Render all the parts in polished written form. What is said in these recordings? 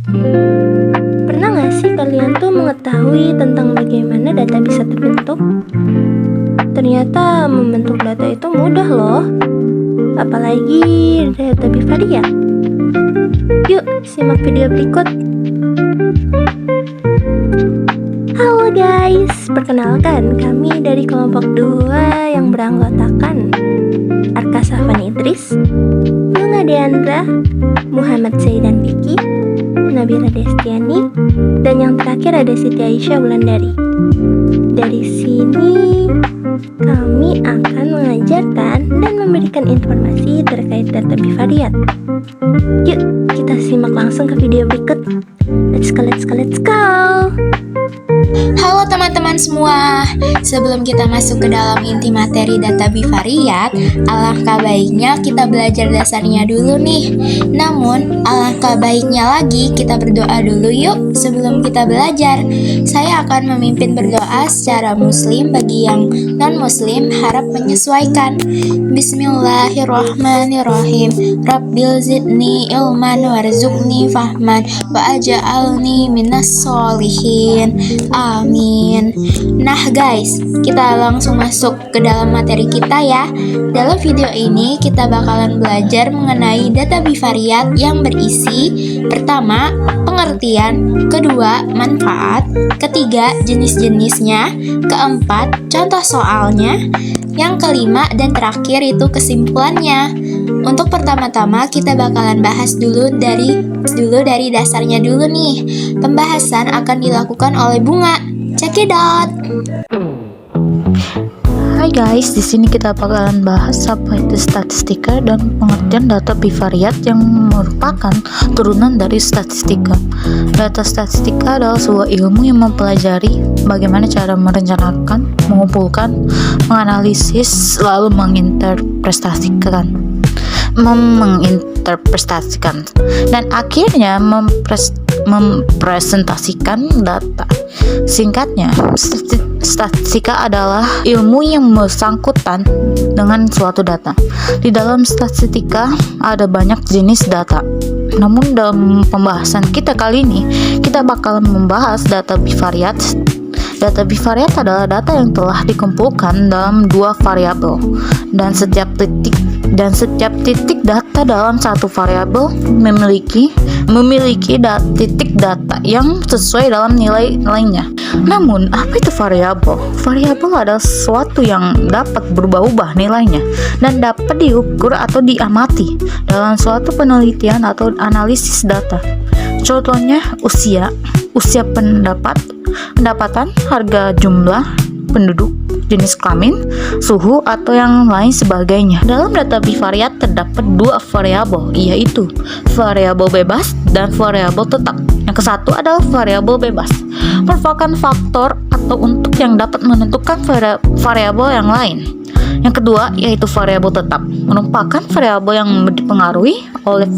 Pernah nggak sih kalian tuh mengetahui tentang bagaimana data bisa terbentuk? Ternyata membentuk data itu mudah loh, apalagi data bivariat. Yuk, simak video berikut. Halo guys, perkenalkan kami dari kelompok 2 yang beranggotakan Arka Safan Idris, Bunga Deandra, Muhammad Zaidan Piki, Nabila Destiani, dan yang terakhir ada Siti Aisyah Wulandari. Dari sini kami akan mengajarkan dan memberikan informasi terkait data bivariat. Yuk, kita simak langsung ke video berikut. Let's go! Halo teman-teman semua, sebelum kita masuk ke dalam inti materi data bivariat, alangkah baiknya kita belajar dasarnya dulu nih. Namun, alangkah baiknya lagi kita berdoa dulu yuk sebelum kita belajar. Saya akan memimpin berdoa secara muslim, bagi yang non-muslim harap menyesuaikan. Bismillahirrahmanirrahim. Rabbil zidni ilman warzuqni fahman wa aja'alni minas solihin. Amin. Nah guys, kita langsung masuk ke dalam materi kita ya. Dalam video ini kita bakalan belajar mengenai data bivariat yang berisi: pertama, pengertian; kedua, manfaat; ketiga, jenis-jenisnya; keempat, contoh soalnya; yang kelima dan terakhir itu kesimpulannya. Untuk pertama-tama kita bakalan bahas dulu dari dasarnya dulu nih. Pembahasan akan dilakukan oleh Bunga. Check it out. Hai guys, di sini kita bakalan bahas apa itu statistika dan pengertian data bivariat yang merupakan turunan dari statistika. Data statistika adalah sebuah ilmu yang mempelajari bagaimana cara merencanakan, mengumpulkan, menganalisis, lalu menginterpretasikan dan akhirnya mempresentasikan data. Singkatnya, statistika adalah ilmu yang bersangkutan dengan suatu data. Di dalam statistika ada banyak jenis data. Namun dalam pembahasan kita kali ini, kita bakalan membahas data bivariat. Data bivariat adalah data yang telah dikumpulkan dalam dua variabel, dan setiap titik data dalam satu variabel memiliki titik data yang sesuai dalam nilai-nilainya. Namun, apa itu variabel? Variabel adalah sesuatu yang dapat berubah-ubah nilainya dan dapat diukur atau diamati dalam suatu penelitian atau analisis data. Contohnya usia pendapatan, harga, jumlah penduduk, jenis kelamin, suhu, atau yang lain sebagainya. Dalam data bivariat terdapat dua variabel, yaitu variabel bebas dan variabel tetap. Yang kesatu adalah variabel bebas, merupakan faktor atau untuk yang dapat menentukan variabel yang lain. Yang kedua yaitu variabel tetap, merupakan variabel yang dipengaruhi oleh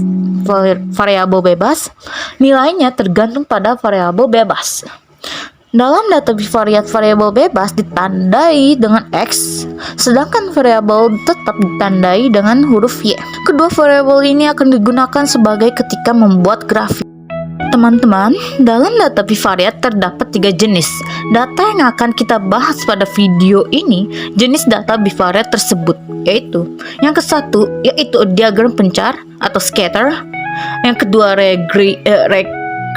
variabel bebas. Nilainya tergantung pada variabel bebas. Dalam data bivariat, variabel bebas ditandai dengan X, sedangkan variabel tetap ditandai dengan huruf Y. Kedua variabel ini akan digunakan sebagai ketika membuat grafik. Teman-teman, dalam data bivariat terdapat 3 jenis data yang akan kita bahas pada video ini. Jenis data bivariat tersebut yaitu: yang kesatu yaitu diagram pencar atau scatter, yang kedua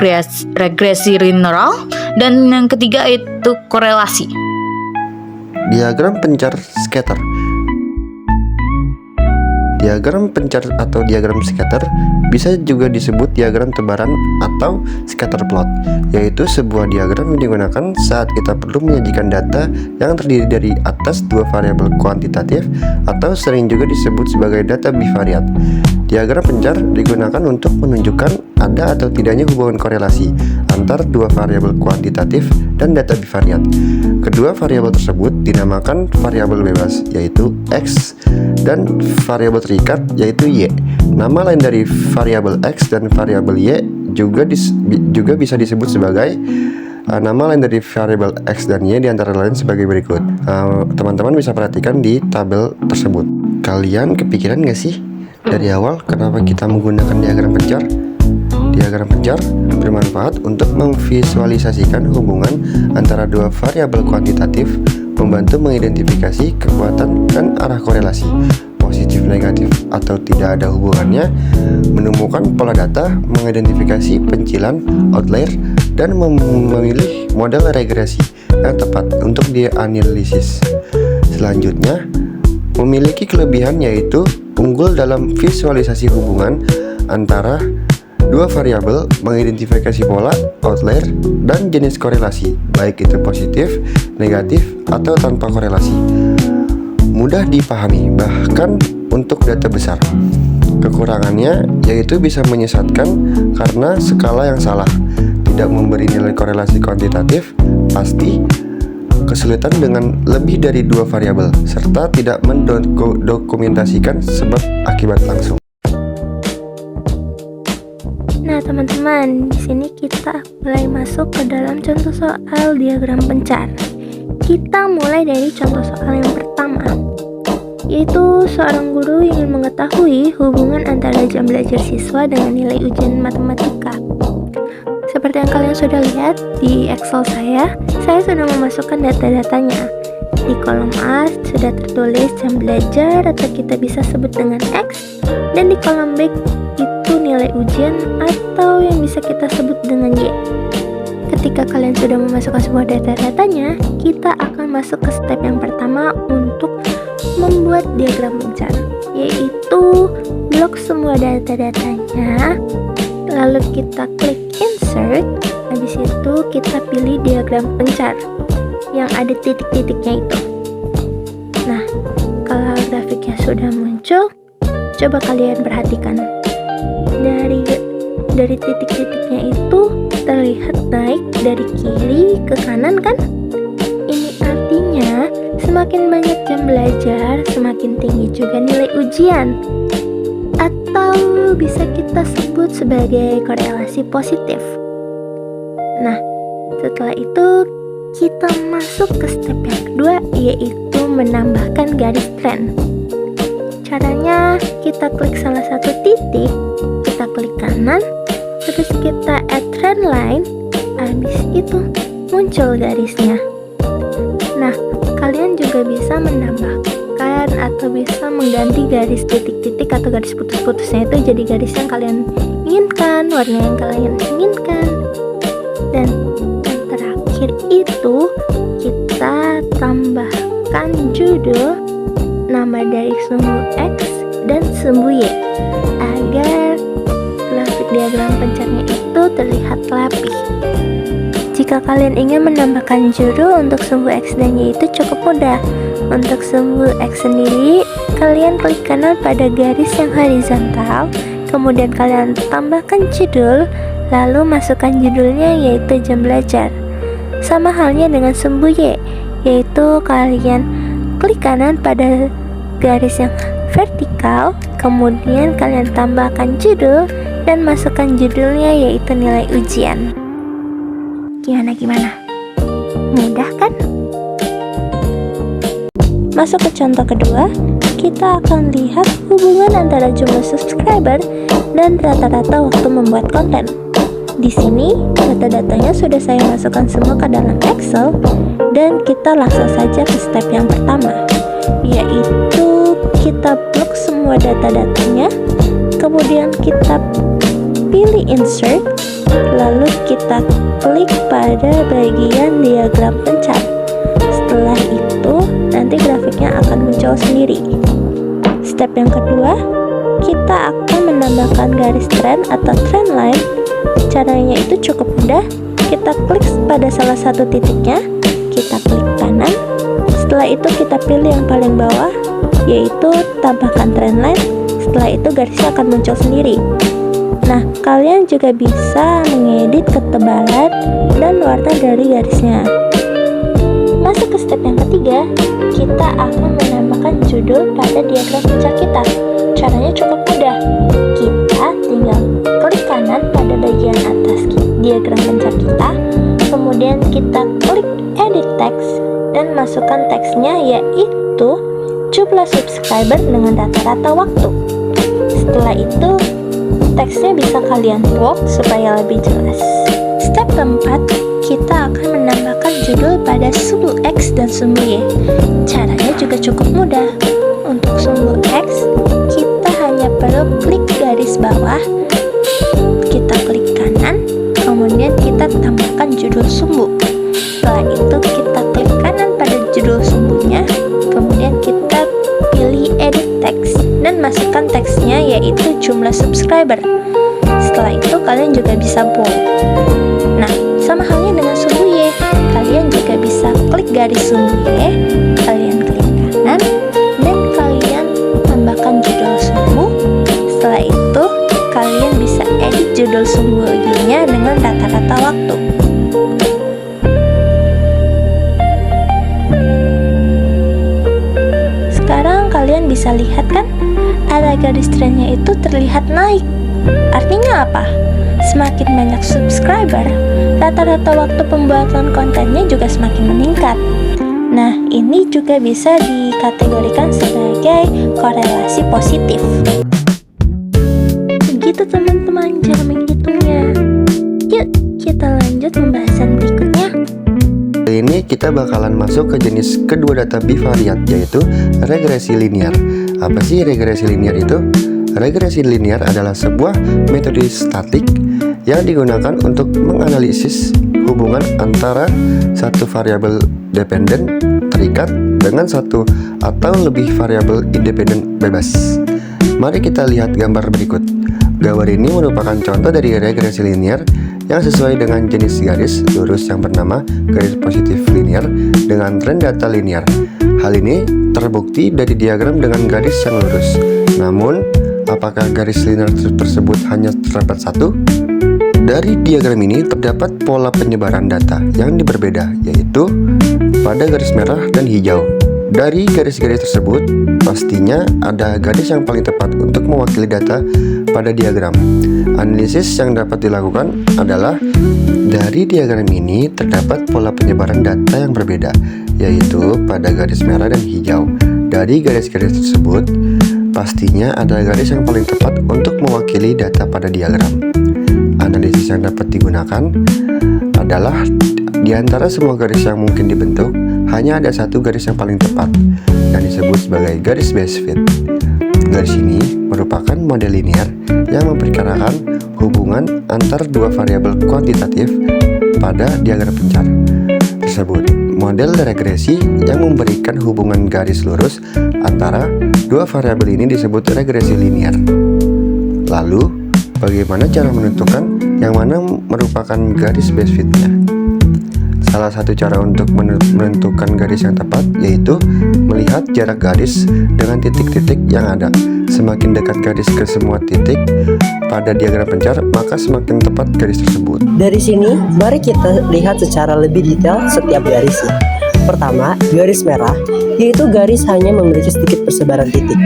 regresi linear, dan yang ketiga itu korelasi. Diagram pencar scatter. Diagram pencar atau diagram scatter bisa juga disebut diagram tebaran atau scatter plot, yaitu sebuah diagram yang digunakan saat kita perlu menyajikan data yang terdiri dari atas dua variabel kuantitatif atau sering juga disebut sebagai data bivariat. Diagram pencar digunakan untuk menunjukkan ada atau tidaknya hubungan korelasi antar dua variabel kuantitatif dan data bivariat. Kedua variabel tersebut dinamakan variabel bebas, yaitu X, dan variabel terikat, yaitu Y. Nama lain dari variabel X dan variabel Y juga bisa disebut sebagai nama lain dari variabel X dan Y diantara lain sebagai berikut. Teman-teman bisa perhatikan di tabel tersebut. Kalian kepikiran gak sih dari awal kenapa kita menggunakan diagram pencar? Diagram pencar bermanfaat untuk memvisualisasikan hubungan antara dua variabel kuantitatif, membantu mengidentifikasi kekuatan dan arah korelasi, positif, negatif, atau tidak ada hubungannya, menemukan pola data, mengidentifikasi pencilan, outlier, dan memilih model regresi yang tepat untuk dianalisis. Selanjutnya, memiliki kelebihan yaitu unggul dalam visualisasi hubungan antara dua variabel, mengidentifikasi pola, outlier, dan jenis korelasi, baik itu positif, negatif, atau tanpa korelasi. Mudah dipahami, bahkan untuk data besar. Kekurangannya yaitu bisa menyesatkan karena skala yang salah, tidak memberi nilai korelasi kuantitatif pasti, kesulitan dengan lebih dari dua variabel, serta tidak mendokumentasikan sebab akibat langsung. Nah teman-teman, di sini kita mulai masuk ke dalam contoh soal diagram pencar. Kita mulai dari contoh soal yang pertama, yaitu seorang guru ingin mengetahui hubungan antara jam belajar siswa dengan nilai ujian matematika. Seperti yang kalian sudah lihat di Excel saya sudah memasukkan data-datanya. Di kolom A sudah tertulis jam belajar atau kita bisa sebut dengan X, dan di kolom B itu nilai ujian atau yang bisa kita sebut dengan Y. Ketika kalian sudah memasukkan sebuah data-datanya, kita akan masuk ke step yang pertama untuk membuat diagram pencar, yaitu blok semua data-datanya, lalu kita klik insert, habis itu kita pilih diagram pencar yang ada titik-titiknya itu. Nah, kalau grafiknya sudah muncul, coba kalian perhatikan. Dari titik-titiknya itu terlihat naik dari kiri ke kanan kan? Ini artinya semakin banyak jam belajar, semakin tinggi juga nilai ujian. Atau bisa kita sebut sebagai korelasi positif. Nah, setelah itu kita masuk ke step yang kedua, yaitu menambahkan garis tren. Caranya kita klik salah satu titik, kita klik kanan, terus kita add trend line, habis itu muncul garisnya. Nah, kalian juga bisa menambahkan atau bisa mengganti garis titik-titik atau garis putus-putusnya itu jadi garis yang kalian inginkan, warna yang kalian inginkan. Dan yang terakhir itu kita tambahkan judul, nama dari sumbu X dan sumbu Y agar grafik diagram pencarnya itu terlihat rapih. Jika kalian ingin menambahkan judul untuk sumbu X dan Y itu cukup mudah. Untuk sumbu X sendiri, kalian klik kanan pada garis yang horizontal, kemudian kalian tambahkan judul, lalu masukkan judulnya yaitu jam belajar. Sama halnya dengan sumbu Y, yaitu kalian klik kanan pada garis yang vertikal, kemudian kalian tambahkan judul dan masukkan judulnya yaitu nilai ujian. Gimana? Mudah kan? Masuk ke contoh kedua, kita akan lihat hubungan antara jumlah subscriber dan rata-rata waktu membuat konten. Di sini data-datanya sudah saya masukkan semua ke dalam Excel, dan kita langsung saja ke step yang pertama, yaitu kita blok semua data-datanya, kemudian kita pilih insert, lalu kita klik pada bagian diagram pencar. Setelah itu nanti grafiknya akan muncul sendiri. Step yang kedua, kita akan menambahkan garis tren atau trend line. Caranya itu cukup mudah. Kita klik pada salah satu titiknya, kita klik kanan. Setelah itu kita pilih yang paling bawah, yaitu tambahkan trend line. Setelah itu garisnya akan muncul sendiri. Nah, kalian juga bisa mengedit ketebalan dan warna dari garisnya. Masuk ke step yang ketiga, kita akan menambahkan judul pada diagram pencar kita. Caranya cukup mudah. Kita tinggal klik kanan pada bagian atas diagram pencar kita, kemudian kita klik edit text dan masukkan teksnya yaitu jumlah subscriber dengan rata-rata waktu. Setelah itu teksnya bisa kalian bold supaya lebih jelas. Step keempat, kita akan menambahkan judul pada sumbu X dan sumbu Y. Caranya juga cukup mudah. Untuk sumbu X, kita hanya perlu klik garis bawah, kita klik kanan, kemudian kita tambahkan judul sumbu. Setelah itu kita klik kanan pada judul sumbunya, kemudian kita pilih edit text dan masukkan teksnya yaitu jumlah subscriber. Setelah itu kalian juga bisa bold. Nah, sama halnya dengan sumbu Y, kalian juga bisa klik garis sumbu Y, kalian klik kanan, dan kalian tambahkan judul sumbu. Setelah itu, kalian bisa edit judul sumbu Y-nya dengan rata-rata waktu. Sekarang kalian bisa lihat kan, arah garis trennya itu terlihat naik. Artinya apa? Semakin banyak subscriber, rata-rata waktu pembuatan kontennya juga semakin meningkat. Nah, ini juga bisa dikategorikan sebagai korelasi positif. Begitu teman-teman cara menghitungnya. Yuk, kita lanjut pembahasan berikutnya. Kali ini kita bakalan masuk ke jenis kedua data bivariat, yaitu regresi linear. Apa sih regresi linear itu? Regresi linear adalah sebuah metode statik yang digunakan untuk menganalisis hubungan antara satu variabel dependen terikat dengan satu atau lebih variabel independen bebas. Mari kita lihat gambar berikut. Gambar ini merupakan contoh dari regresi linear yang sesuai dengan jenis garis lurus yang bernama garis positif linear dengan tren data linear. Hal ini terbukti dari diagram dengan garis yang lurus. Namun, apakah garis linear tersebut hanya terdapat satu? Dari diagram ini terdapat pola penyebaran data yang berbeda, yaitu pada garis merah dan hijau. Dari garis-garis tersebut, pastinya ada garis yang paling tepat untuk mewakili data pada diagram. Analisis yang dapat dilakukan adalah dari diagram ini terdapat pola penyebaran data yang berbeda, yaitu pada garis merah dan hijau. Dari garis-garis tersebut, pastinya ada garis yang paling tepat untuk mewakili data pada diagram. Analisis yang dapat digunakan adalah di antara semua garis yang mungkin dibentuk, hanya ada satu garis yang paling tepat yang disebut sebagai garis best fit. Garis ini merupakan model linear yang memperkirakan hubungan antar dua variabel kuantitatif pada diagram pencar tersebut. Model regresi yang memberikan hubungan garis lurus antara dua variabel ini disebut regresi linear. Lalu, bagaimana cara menentukan yang mana merupakan garis best fitnya? Salah satu cara untuk menentukan garis yang tepat yaitu melihat jarak garis dengan titik-titik yang ada. Semakin dekat garis ke semua titik pada diagram pencar, maka semakin tepat garis tersebut. Dari sini, mari kita lihat secara lebih detail setiap garisnya. Pertama, garis merah, yaitu garis hanya memiliki sedikit persebaran titik.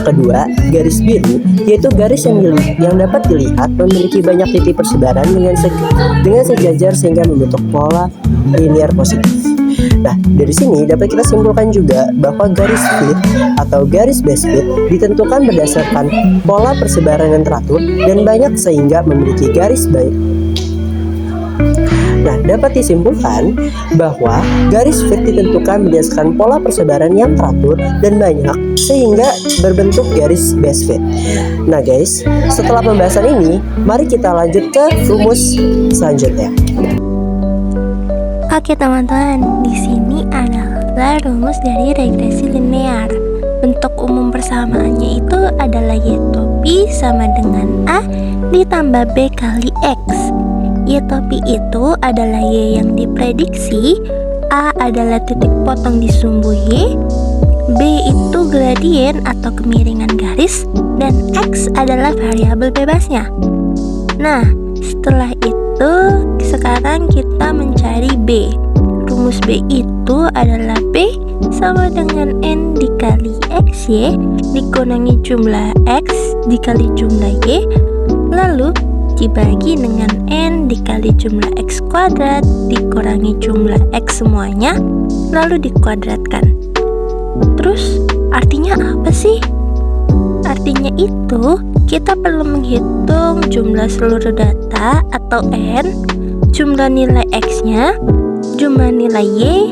Kedua, garis biru, yaitu garis yang dapat dilihat memiliki banyak titik persebaran dengan sejajar sehingga membentuk pola linear positif. Nah, dari sini dapat kita simpulkan juga bahwa garis fit atau garis best fit ditentukan berdasarkan pola persebaran yang teratur dan banyak sehingga memiliki garis baik. Nah, dapat disimpulkan bahwa garis fit ditentukan berdasarkan pola persebaran yang teratur dan banyak sehingga berbentuk garis best fit. Nah guys, setelah pembahasan ini, mari kita lanjut ke rumus selanjutnya. Oke teman-teman, di sini adalah rumus dari regresi linear. Bentuk umum persamaannya itu adalah Y topi sama dengan A ditambah B kali X. Y topi itu adalah Y yang diprediksi, A adalah titik potong di sumbu Y, B itu gradien atau kemiringan garis, dan X adalah variabel bebasnya. Nah, setelah itu sekarang kita mencari B. Rumus B itu adalah B sama dengan N dikali XY dikurangi jumlah X dikali jumlah Y, lalu dibagi dengan N dikali jumlah X kuadrat dikurangi jumlah X semuanya, lalu dikuadratkan. Terus artinya apa sih? Artinya itu kita perlu menghitung jumlah seluruh data atau N, jumlah nilai X-nya, jumlah nilai Y,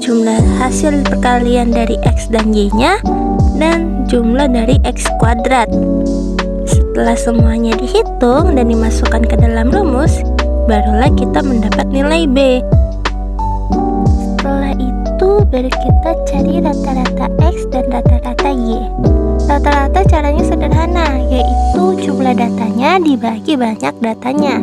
jumlah hasil perkalian dari X dan Y-nya, dan jumlah dari X kuadrat. Setelah semuanya dihitung dan dimasukkan ke dalam rumus, barulah kita mendapat nilai B. Setelah itu baru kita cari rata-rata X dan rata-rata Y. Rata-rata caranya sederhana, yaitu jumlah datanya dibagi banyak datanya.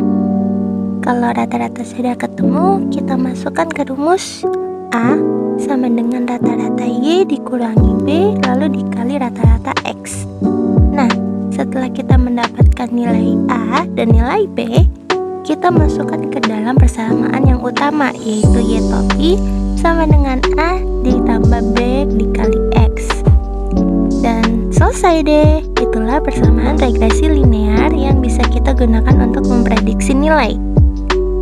Kalau rata-rata sudah ketemu, kita masukkan ke rumus A sama dengan rata-rata Y dikurangi B lalu dikali rata-rata X. Nah, setelah kita mendapatkan nilai A dan nilai B, kita masukkan ke dalam persamaan yang utama, yaitu Y topi sama dengan A ditambah B dikali X. Dan selesai deh, itulah persamaan regresi linear yang bisa kita gunakan untuk memprediksi nilai.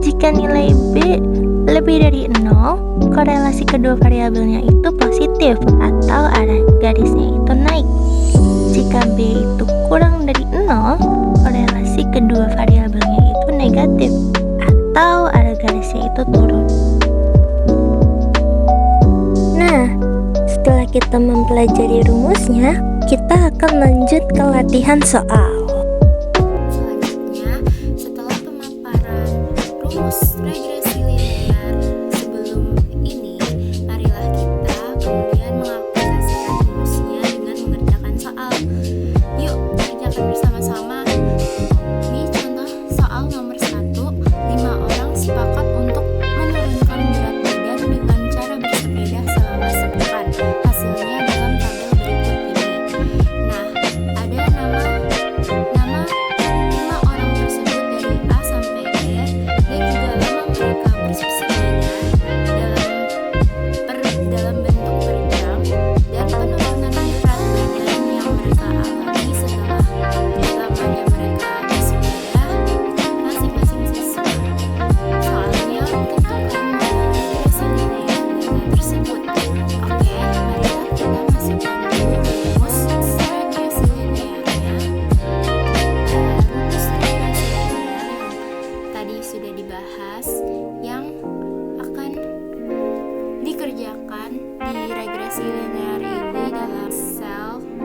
Jika nilai B lebih dari 0, korelasi kedua variabelnya itu positif atau arah garisnya itu naik. Jika B itu kurang dari 0, korelasi kedua variabelnya itu negatif atau arah garisnya itu turun. Nah, setelah kita mempelajari rumusnya, kita akan lanjut ke latihan soal. Selanjutnya, setelah pemaparan rumus regresi linear sebelum ini, marilah kita kemudian mengaplikasikan rumusnya dengan mengerjakan soal. Yuk, kerjakan bersama-sama. Ini contoh soal nomor 1. 5 orang sepakat untuk menurunkan berat badan dengan cara bersepeda selama sepekan. Hasilnya dalam tabel berikut ini. Nah, ada nama 5 orang tersebut dari A sampai E dan juga lama mereka bersepeda dalam bentuk per jam dan penurunan berat badan yang mereka alami setelah lamanya mereka bersepeda masing-masing siswa. Soalnya tentukan regresi linear data tersebut. Oke, marilah kita masukkan dulu rumus regresi linearnya. Rumus regresi linear yang tadi sudah dibahas, yang akan dikerjakan di regresi linear ini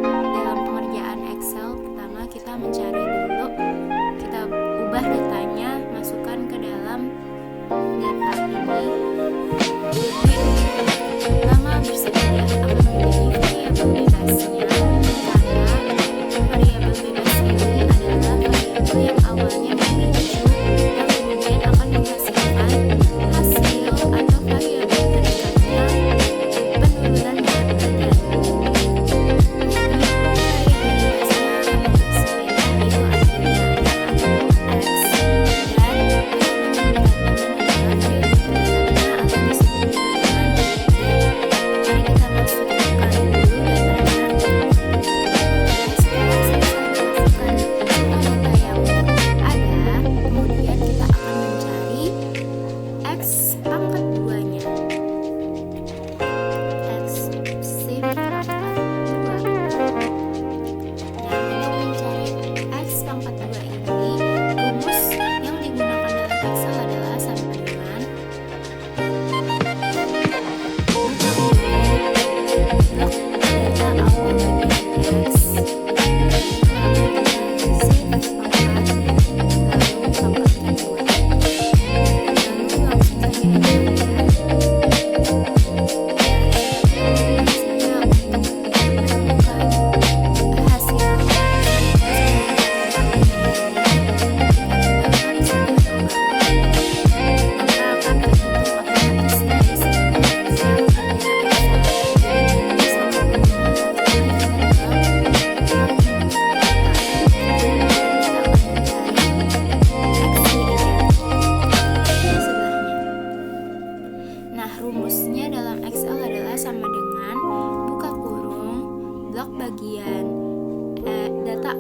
dalam pengerjaan Excel. Pertama kita mencari dulu, kita ubah datanya, masukkan ke dalam data ini. Jadi lama bersepeda akan menjadi variabel bebasnya, karena variabel bebas ini adalah variabel yang awalnya memicu dan kemudian akan menghasilkan hasil atau variabel terdekatnya penurunan berat badan.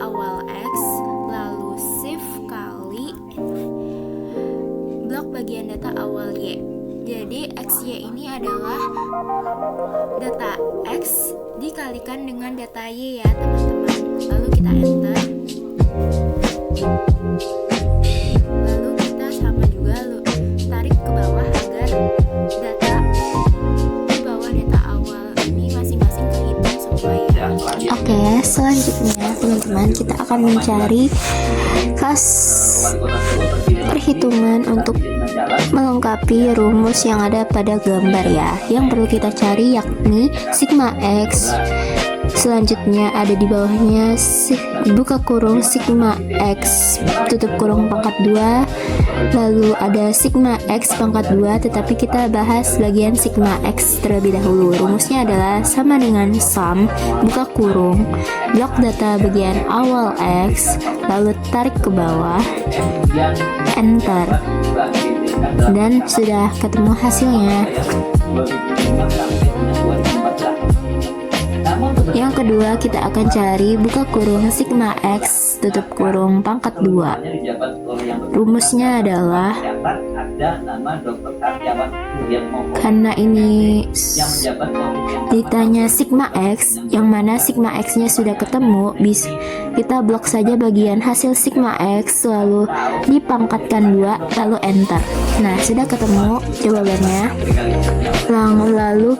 awal X, lalu shift kali blok bagian data awal Y. Jadi XY ini adalah data X dikalikan dengan data Y ya teman-teman. Lalu kita enter. Lalu kita sama juga tarik ke bawah agar data di bawah data awal ini masing-masing kehitung semua ya. Oke, selanjutnya teman-teman kita akan mencari kas perhitungan untuk melengkapi rumus yang ada pada gambar ya. Yang perlu kita cari yakni sigma X. Selanjutnya ada di bawahnya buka kurung sigma X tutup kurung pangkat 2. Lalu ada sigma X pangkat 2, tetapi kita bahas bagian sigma X terlebih dahulu. Rumusnya adalah sama dengan sum buka kurung blok data bagian awal X, lalu tarik ke bawah, enter, dan sudah ketemu hasilnya. Yang kedua kita akan cari buka kurung sigma X tutup kurung pangkat 2. Rumusnya adalah, karena ini ditanya sigma X, yang mana sigma X nya sudah ketemu, kita blok saja bagian hasil sigma X lalu dipangkatkan 2 lalu enter. Nah, sudah ketemu jawabannya. Lalu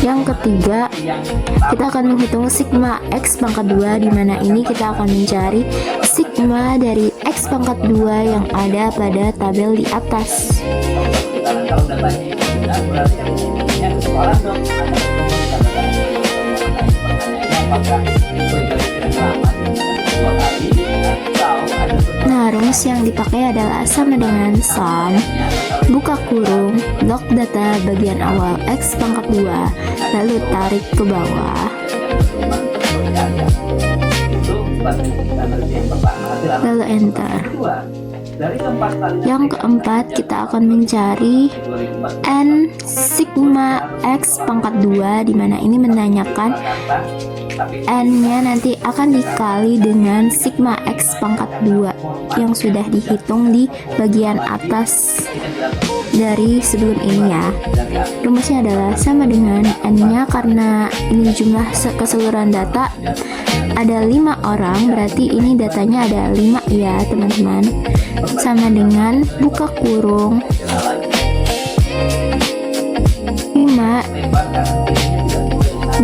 yang ketiga kita akan menghitung sigma X pangkat 2, di mana ini kita akan mencari sigma dari X pangkat 2 yang ada pada tabel di atas. Nah, rumus yang dipakai adalah sama dengan sum buka kurung blok data bagian awal X pangkat 2 lalu tarik ke bawah, lalu enter. Yang keempat kita akan mencari n sigma X pangkat 2, di mana ini menanyakan n-nya nanti akan dikali dengan sigma X pangkat 2 yang sudah dihitung di bagian atas dari sebelum ini ya. Rumusnya adalah sama dengan n-nya, karena ini jumlah keseluruhan data ada 5 orang, berarti ini datanya ada 5 ya teman-teman. Sama dengan buka kurung 5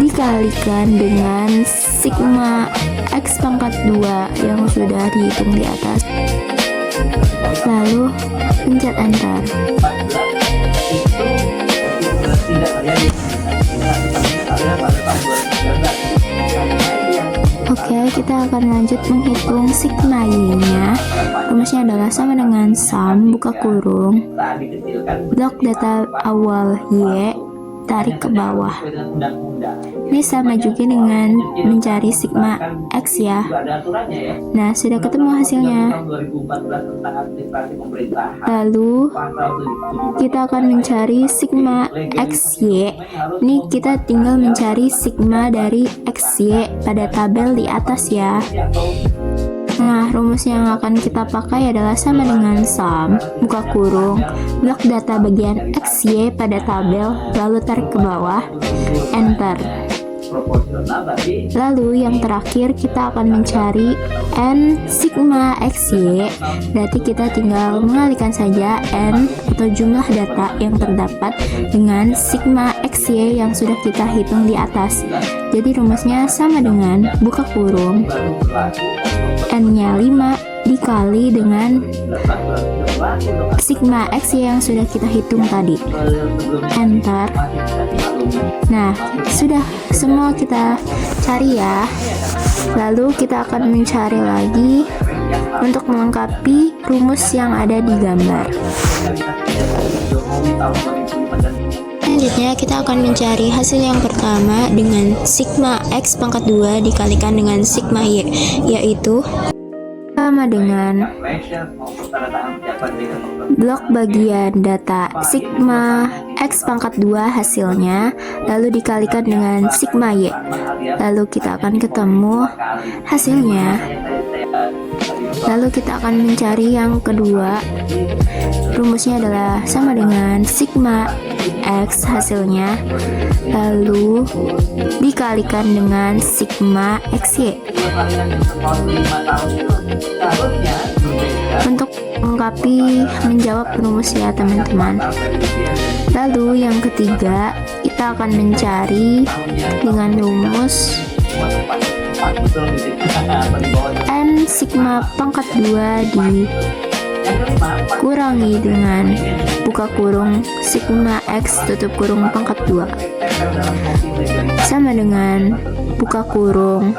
dikalikan dengan sigma X pangkat 2 yang sudah dihitung di atas, lalu pencet enter. Oke, kita akan lanjut menghitung sigma Y-nya. Rumusnya adalah sama dengan sum buka kurung blok data awal Y tarik ke bawah. Ini sama juga dengan mencari sigma X ya. Nah, sudah ketemu hasilnya. Lalu kita akan mencari sigma XY. Ini kita tinggal mencari sigma dari XY pada tabel di atas ya. Nah, rumus yang akan kita pakai adalah sama dengan sum buka kurung blok data bagian XY pada tabel lalu tarik ke bawah, enter. Lalu yang terakhir kita akan mencari n sigma XY, berarti kita tinggal mengalihkan saja n atau jumlah data yang terdapat dengan sigma XY yang sudah kita hitung di atas. Jadi rumusnya sama dengan buka kurung n-nya 5 dikali dengan sigma XY yang sudah kita hitung tadi, enter. Nah, sudah semua kita cari ya. Lalu kita akan mencari lagi untuk melengkapi rumus yang ada di gambar. Selanjutnya kita akan mencari hasil yang pertama dengan sigma X pangkat 2 dikalikan dengan sigma Y, yaitu sama dengan blok bagian data sigma X pangkat 2 hasilnya, lalu dikalikan dengan sigma Y, lalu kita akan ketemu hasilnya. Lalu kita akan mencari yang kedua. Rumusnya adalah sama dengan sigma X hasilnya, lalu dikalikan dengan sigma XY. Untuk melengkapi menjawab rumus ya teman-teman. Lalu yang ketiga, kita akan mencari dengan rumus N sigma pangkat 2 dikurangi dengan buka kurung sigma X tutup kurung pangkat 2 sama dengan buka kurung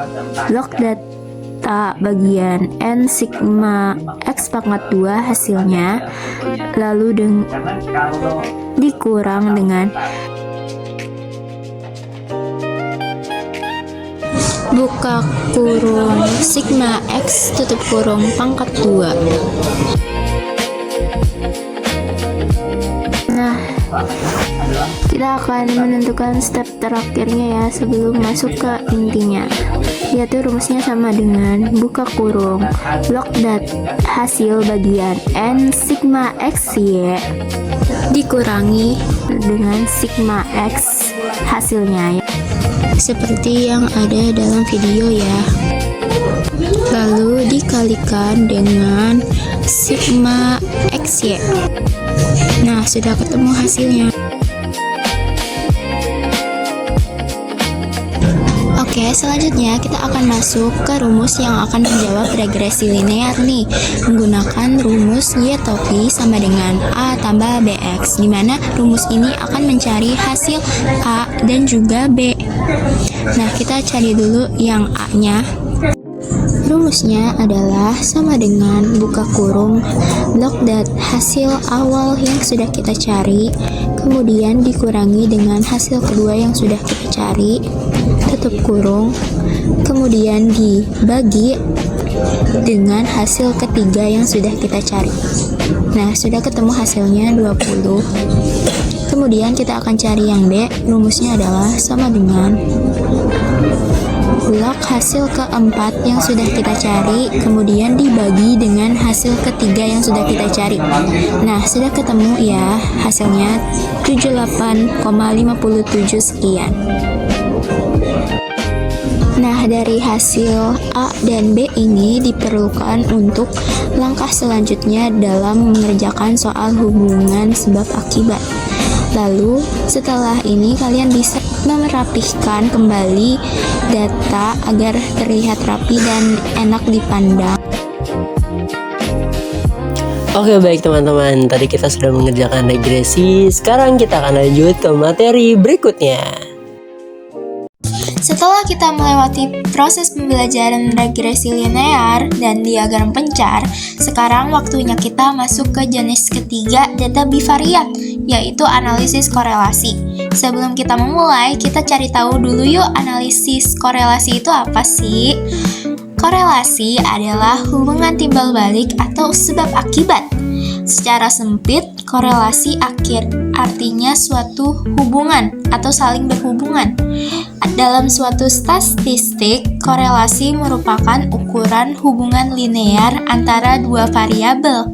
log data bagian N sigma X pangkat 2 hasilnya, lalu dikurang dengan buka kurung sigma X tutup kurung pangkat 2. Nah, kita akan menentukan step terakhirnya ya sebelum masuk ke intinya, yaitu rumusnya sama dengan buka kurung log hasil bagian N sigma XY dikurangi dengan sigma X hasilnya ya, seperti yang ada dalam video ya, lalu dikalikan dengan sigma XY. Nah, sudah ketemu hasilnya. Oke, selanjutnya kita akan masuk ke rumus yang akan menjawab regresi linear nih, menggunakan rumus Y topi sama dengan A tambah BX, dimana rumus ini akan mencari hasil A dan juga B. Nah, kita cari dulu yang A-nya. Rumusnya adalah sama dengan buka kurung log hasil awal yang sudah kita cari, kemudian dikurangi dengan hasil kedua yang sudah kita cari, tutup kurung, kemudian dibagi dengan hasil ketiga yang sudah kita cari. Nah, sudah ketemu hasilnya 20. Kemudian kita akan cari yang B, rumusnya adalah sama dengan log hasil keempat yang sudah kita cari, kemudian dibagi dengan hasil ketiga yang sudah kita cari. Nah, sudah ketemu ya hasilnya 78,57 sekian. Nah, dari hasil A dan B ini diperlukan untuk langkah selanjutnya dalam mengerjakan soal hubungan sebab akibat. Lalu, setelah ini kalian bisa merapihkan kembali data agar terlihat rapi dan enak dipandang. Oke, baik teman-teman, tadi kita sudah mengerjakan regresi. Sekarang kita akan lanjut ke materi berikutnya. Setelah kita melewati proses pembelajaran regresi linear dan diagram pencar, sekarang waktunya kita masuk ke jenis ketiga data bivariat, yaitu analisis korelasi. Sebelum kita memulai, kita cari tahu dulu yuk analisis korelasi itu apa sih? Korelasi adalah hubungan timbal balik atau sebab akibat. Secara sempit, korelasi artinya suatu hubungan atau saling berhubungan. Dalam suatu statistik, korelasi merupakan ukuran hubungan linear antara dua variabel.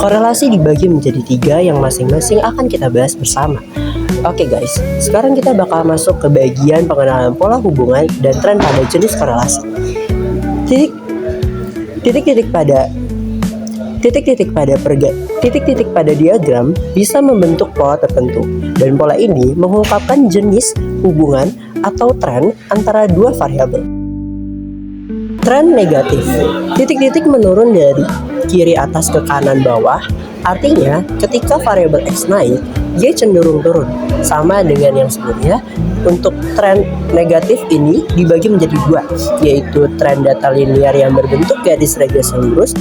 Korelasi dibagi menjadi 3 yang masing-masing akan kita bahas bersama. Oke guys, sekarang kita bakal masuk ke bagian pengenalan pola hubungan dan tren pada jenis korelasi. Titik-titik pada diagram bisa membentuk pola tertentu, dan pola ini mengungkapkan jenis hubungan atau tren antara dua variabel. Tren negatif, titik-titik menurun dari kiri atas ke kanan bawah, artinya ketika variabel X naik, Y cenderung turun, sama dengan yang sebelumnya. Untuk tren negatif ini dibagi menjadi 2, yaitu tren data linear yang berbentuk garis regresi lurus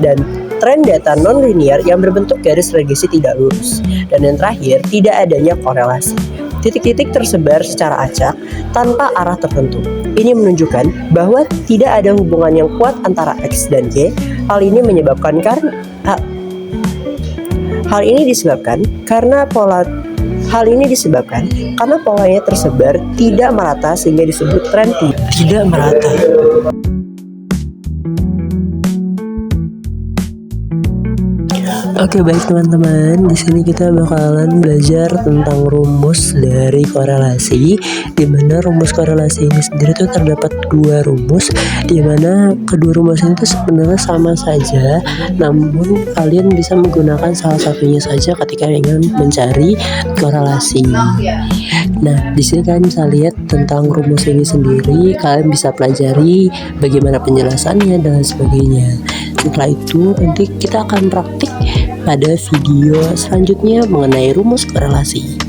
dan tren data non-linear yang berbentuk garis regresi tidak lurus. Dan yang terakhir, tidak adanya korelasi. Titik-titik tersebar secara acak tanpa arah tertentu. Ini menunjukkan bahwa tidak ada hubungan yang kuat antara X dan Y. Hal ini disebabkan karena polanya tersebar tidak merata sehingga disebut tren tidak merata. Oke, baik teman-teman, di sini kita bakalan belajar tentang rumus dari korelasi, di mana rumus korelasi ini sendiri tuh terdapat dua rumus, di mana kedua rumus ini tuh sebenarnya sama saja, namun kalian bisa menggunakan salah satunya saja ketika ingin mencari korelasi. Nah, di sini kalian bisa lihat tentang rumus ini sendiri, kalian bisa pelajari bagaimana penjelasannya dan sebagainya. Setelah itu nanti kita akan praktik pada video selanjutnya mengenai rumus korelasi.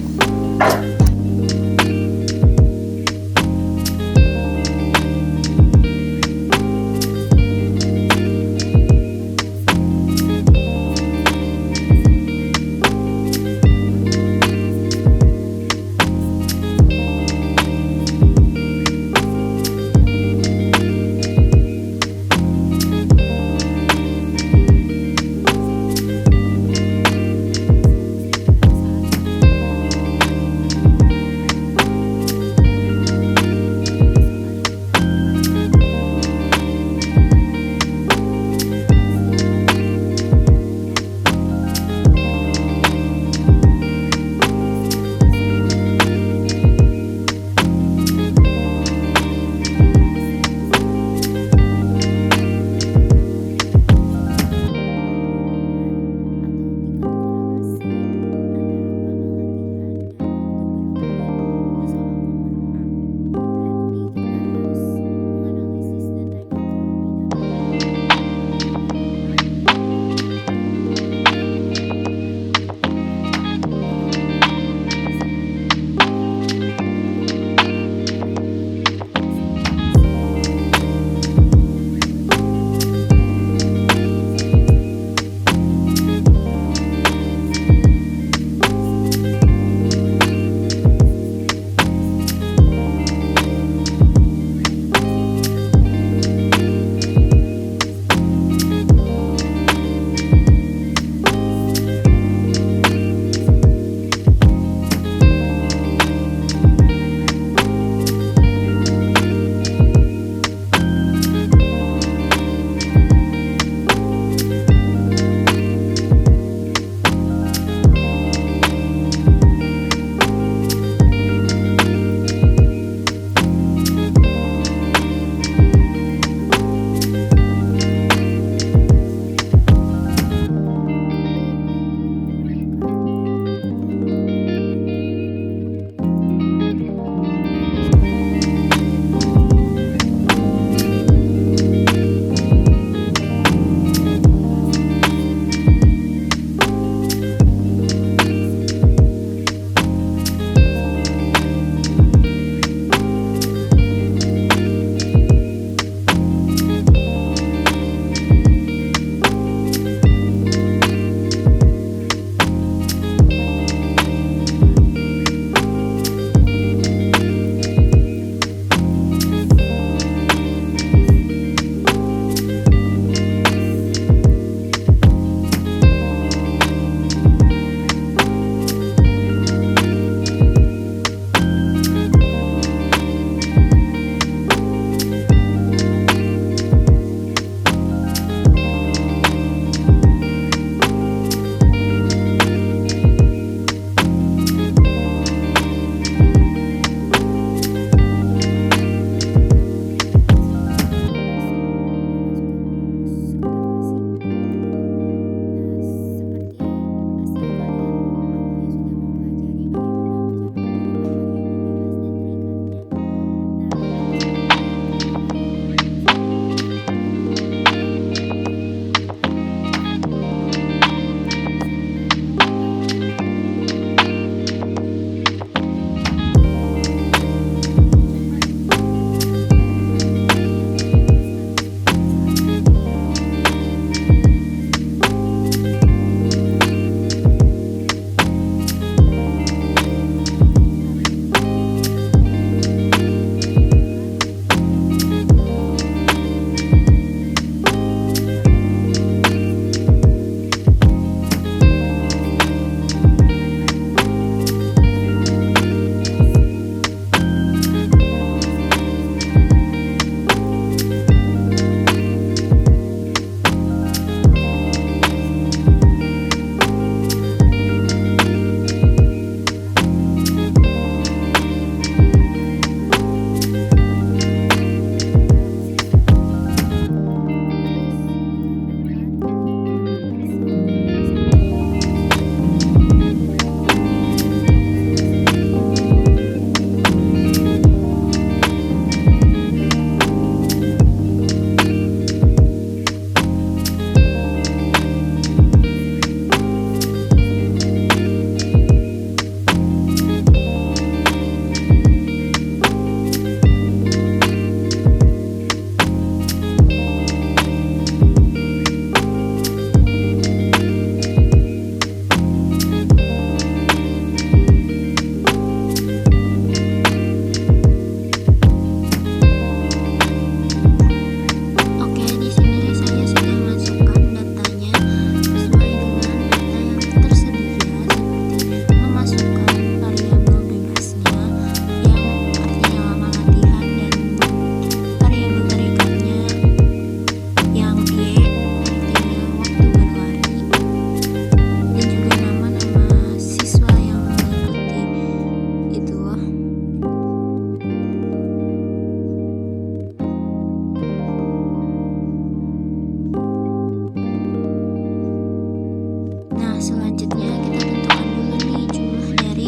selanjutnya kita tentukan dulu nih jumlah dari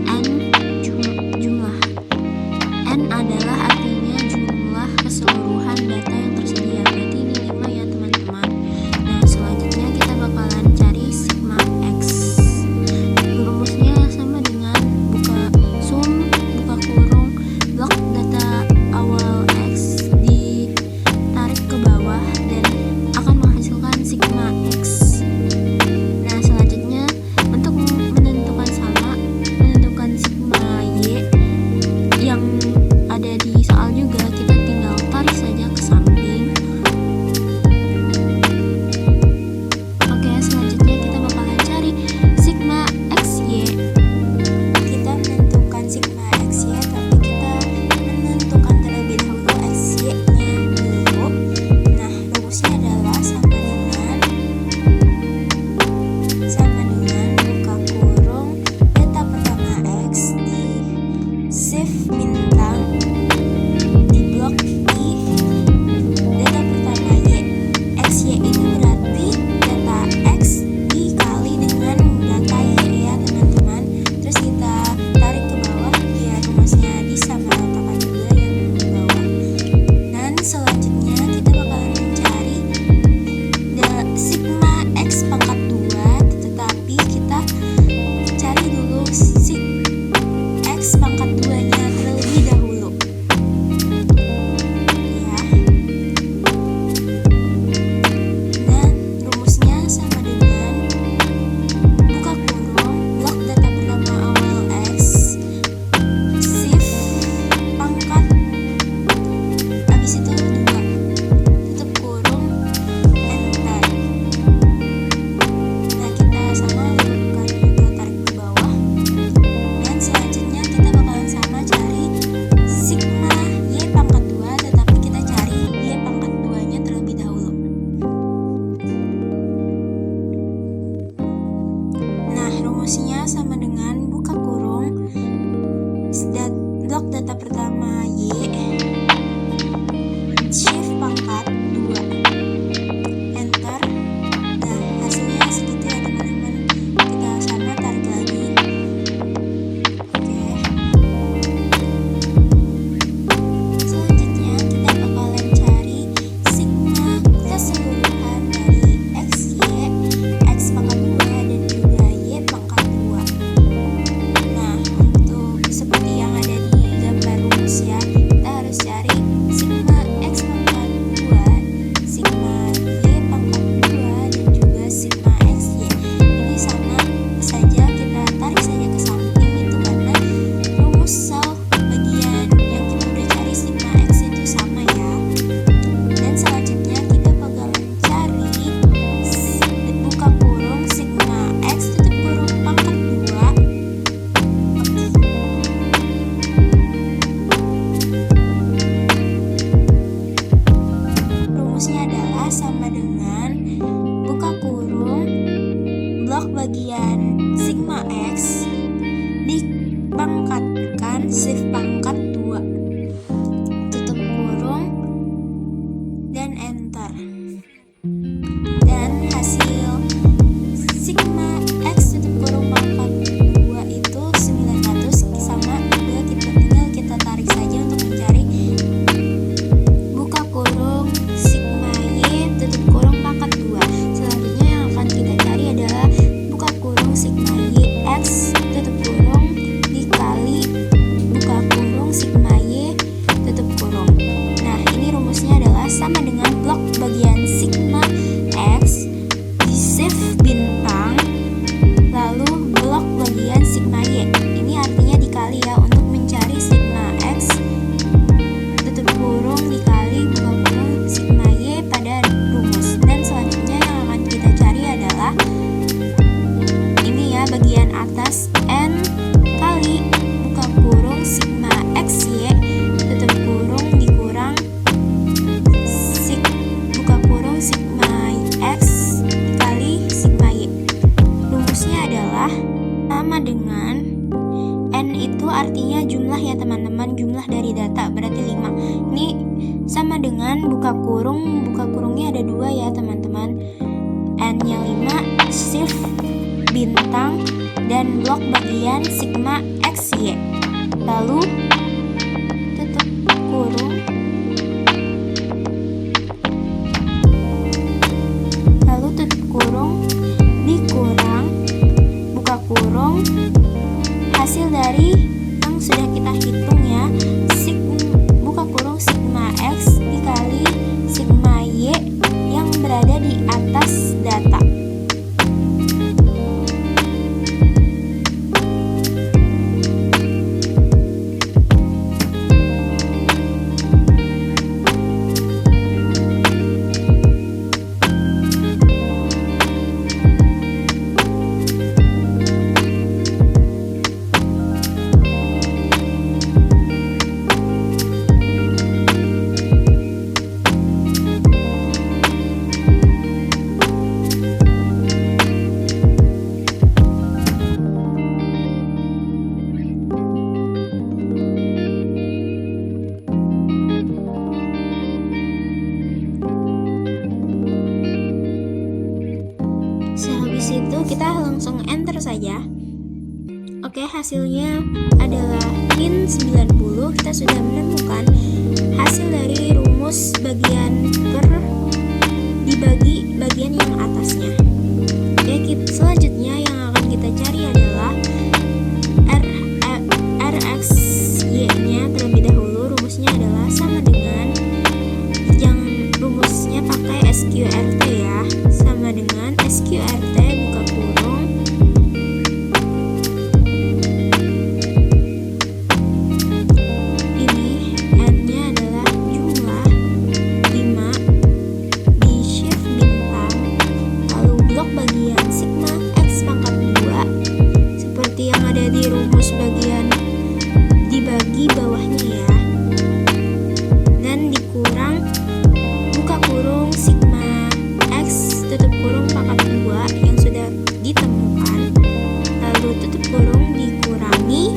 n. Jumlah n adalah artinya jumlah keseluruhan data yang tersedia, berarti ini 5 ya teman-teman. Nah selanjutnya kita bakalan cari sigma x. Rumusnya sama dengan buka sum, buka kurung, blok data awal x ditarik ke bawah dan akan menghasilkan sigma x. Nah selanjutnya untuk menentukan sigma y yang ada di soal juga, kita tinggal tarik saja ke samping. Oke, selanjutnya kita bakalan cari sigma xy. Kita menentukan sigma xy, tapi kita menentukan terlebih dahulu xy nya dulu. Nah rumusnya adalah sama dengan buka kurung data pertama x di shift bintang di blok i data pertama y. Xy ini berarti data x dikali dengan data y ya teman-teman. Terus kita tarik ke bawah biar rumusnya disamaratakan juga yang di bawah. Dan selanjutnya kita bakalan mencari sigma x pangkat 2, tetapi kita cari dulu si x pangkat 2 nya terlebih dahulu ya. Dan rumusnya sama dengan buka kurung blok data pertama awal x shift pangkat habis itu 2 tutup kurung enter. Nah kita sama lakukan juga tarik ke bawah. Dan selanjutnya kita bakalan sama cari sigma y pangkat 2, tetapi kita cari y pangkat 2 nya terlebih dahulu. Nah rumusnya sama dengan buka kurung blok data pertama y shift pangkat 2 enter. Nah hasilnya segitu ya teman-teman. Kita sama tarik lagi. Oke. Selanjutnya kita bakalan cari sigma keseluruhan dari xy, x pangkat 2 dan juga y pangkat 2. Nah untuk seperti yang ada di gambar rumus ya, kita harus cari sigma x pangkat 2, sigma y pangkat 2 dan juga sigma xy. Ini sama saja, kita tarik saja ke samping itu karena rumus sel bagian yang kita udah cari sigma x itu sama ya. Dan selanjutnya kita bakalan cari buka kurung sigma x tutup kurung pangkat 2. Rumusnya adalah sama dengan buka kurung blok bagian sigma x dipangkatkan shift pangkat 2 tutup kurung dan enter. Dan hasil sigma x tutup kurung pangkat 2 itu 900 sama juga kita tarik saja untuk mencari buka kurung sigma y tutup kurung pangkat 2. Selanjutnya yang akan kita cari adalah buka kurung sigma y x tutup kurung dikali buka kurung sigma y tutup kurung. Nah ini rumusnya adalah sama dengan blok bagian sigma x di shift bintang lalu blok bagian sigma y. Ini artinya dikali ya untuk mencari sigma x tutup kurung dikali buka kurung sigma y pada rumus. Dan selanjutnya yang akan kita cari adalah ini ya, bagian atas n kali buka kurung sigma xy tutup kurung dikurang buka kurung sigma x dikali sigma y. Rumusnya adalah sama dengan n itu artinya jumlah ya teman-teman, jumlah dari data berarti 5. Ini sama dengan buka kurungnya ada 2 ya teman-teman, n nya 5 shift bintang dan blok bagian sigma XY. Lalu tutup kurung. Dikurang, buka kurung, hasil dari yang sudah kita hitung ya, buka kurung sigma X dikali sigma Y yang berada di atas data. Sehabis itu kita langsung enter saja. Oke, hasilnya adalah min 90. Kita sudah menemukan hasil dari rumus bagian per dibagi bagian yang atasnya. Oke, selanjutnya yang akan kita cari adalah RXY-nya terlebih dahulu. Rumusnya adalah sama dengan yang rumusnya pakai SQRT ya, sama dengan SQRT buka kurung ini N-nya adalah jumlah 5 di shift bintang, lalu blok bagian sigma X pangkat 2 seperti yang ada di rumus bagian dibagi bawahnya ya, dan dikurang buka kurung sigma X tutup kurung pangkat 2 yang sudah ditemukan, lalu tutup kurung dikurangi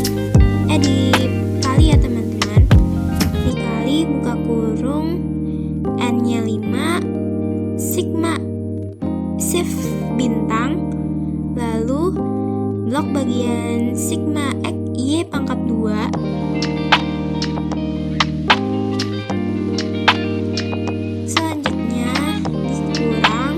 dikali ya teman-teman, dikali buka kurung N-nya 5 sigma shift bintang, lalu blok bagian sigma X Y pangkat 2 selanjutnya dikurang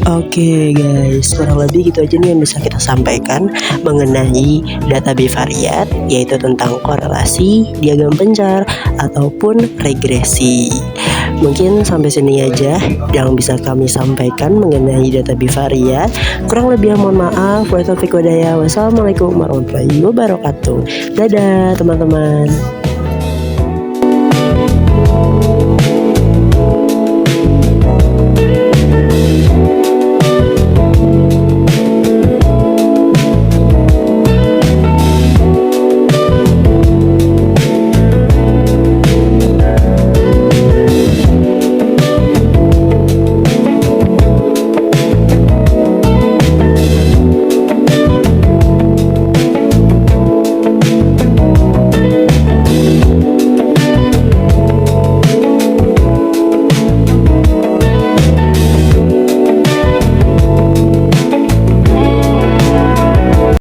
Oke guys, kurang lebih gitu aja nih yang bisa kita sampaikan mengenai data bivariat, yaitu tentang korelasi, diagram pencar, ataupun regresi. Mungkin sampai sini aja yang bisa kami sampaikan mengenai data bivariat. Kurang lebih mohon maaf. Wassalamualaikum warahmatullahi wabarakatuh. Dadah teman-teman.